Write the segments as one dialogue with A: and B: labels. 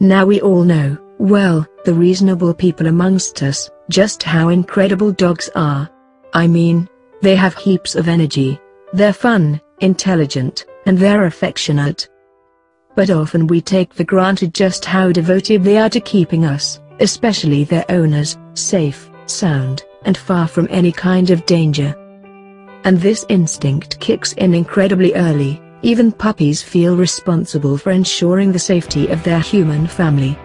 A: Now we all know, well, the reasonable people amongst us, just how incredible dogs are. I mean, they have heaps of energy, they're fun, intelligent, and they're affectionate. But often we take for granted just how devoted they are to keeping us, especially their owners, safe, sound, and far from any kind of danger. And this instinct kicks in incredibly early. Even puppies feel responsible for ensuring the safety of their human family.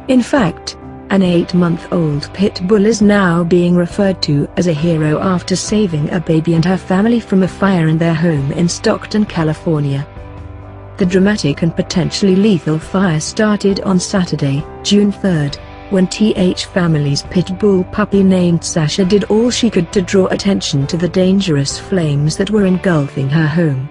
A: In fact, an 8-month-old pit bull is now being referred to as a hero after saving a baby and her family from a fire in their home in Stockton, California. The dramatic and potentially lethal fire started on Saturday, June 3rd, when TH family's pit bull puppy named Sasha did all she could to draw attention to the dangerous flames that were engulfing her home.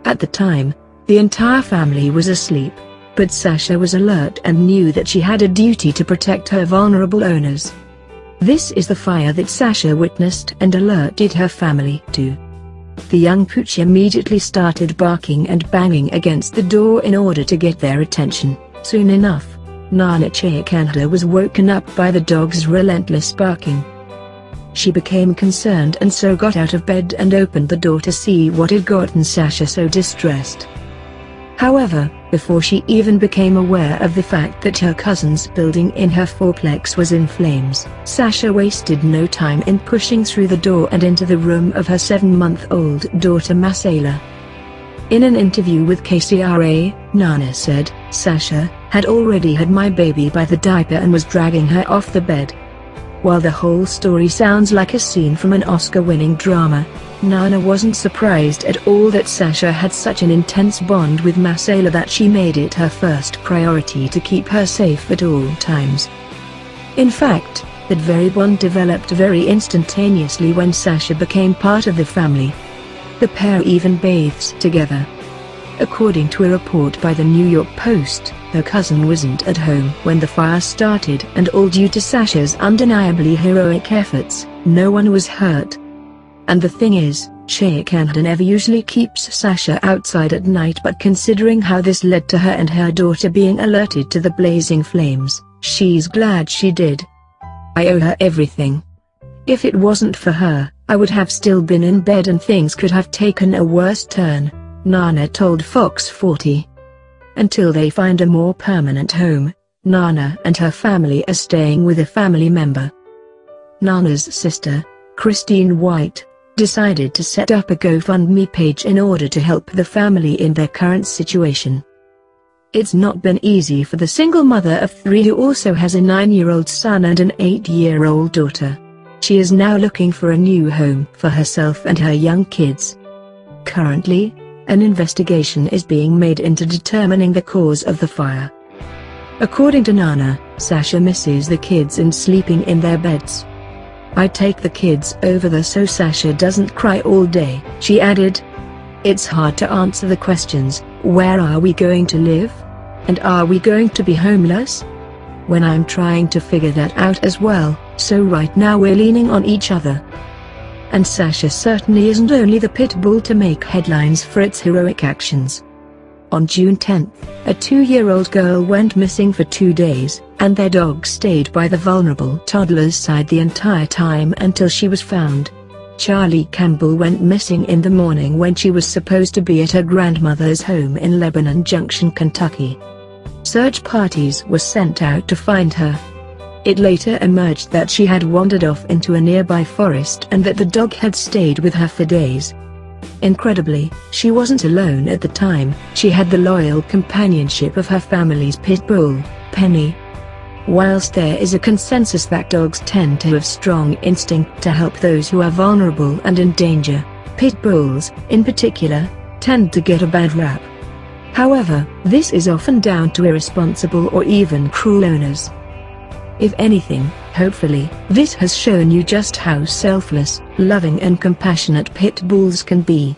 A: At the time, the entire family was asleep, but Sasha was alert and knew that she had a duty to protect her vulnerable owners. This is the fire that Sasha witnessed and alerted her family to. The young pooch immediately started barking and banging against the door in order to get their attention. Soon enough, Nana Chayakanda was woken up by the dog's relentless barking. She became concerned and so got out of bed and opened the door to see what had gotten Sasha so distressed. However, before she even became aware of the fact that her cousin's building in her fourplex was in flames, Sasha wasted no time in pushing through the door and into the room of her 7-month-old daughter Masayla. In an interview with KCRA, Nana said, "Sasha had already had my baby by the diaper and was dragging her off the bed." While the whole story sounds like a scene from an Oscar-winning drama, Nana wasn't surprised at all that Sasha had such an intense bond with Masayla that she made it her first priority to keep her safe at all times. In fact, that very bond developed very instantaneously when Sasha became part of the family. The pair even bathes together. According to a report by the New York Post, her cousin wasn't at home when the fire started, and all due to Sasha's undeniably heroic efforts, no one was hurt. And the thing is, Chayakanda never usually keeps Sasha outside at night, but considering how this led to her and her daughter being alerted to the blazing flames, she's glad she did. "I owe her everything. If it wasn't for her, I would have still been in bed and things could have taken a worse turn," Nana told Fox 40. Until they find a more permanent home, Nana and her family are staying with a family member. Nana's sister, Christine White, decided to set up a GoFundMe page in order to help the family in their current situation. It's not been easy for the single mother of 3 who also has a 9-year-old son and an 8-year-old daughter. She is now looking for a new home for herself and her young kids. Currently, an investigation is being made into determining the cause of the fire. According to Nana, Sasha misses the kids and sleeping in their beds. "I take the kids over there so Sasha doesn't cry all day," she added. "It's hard to answer the questions, where are we going to live? And are we going to be homeless? When I'm trying to figure that out as well, so right now we're leaning on each other." And Sasha certainly isn't only the pit bull to make headlines for its heroic actions. On June 10th, a 2-year-old girl went missing for 2 days, and their dog stayed by the vulnerable toddler's side the entire time until she was found. Charlie Campbell went missing in the morning when she was supposed to be at her grandmother's home in Lebanon Junction, Kentucky. Search parties were sent out to find her. It later emerged that she had wandered off into a nearby forest and that the dog had stayed with her for days. Incredibly, she wasn't alone at the time. She had the loyal companionship of her family's pit bull, Penny. Whilst there is a consensus that dogs tend to have strong instinct to help those who are vulnerable and in danger, pit bulls, in particular, tend to get a bad rap. However, this is often down to irresponsible or even cruel owners. If anything, hopefully, this has shown you just how selfless, loving and compassionate pit bulls can be.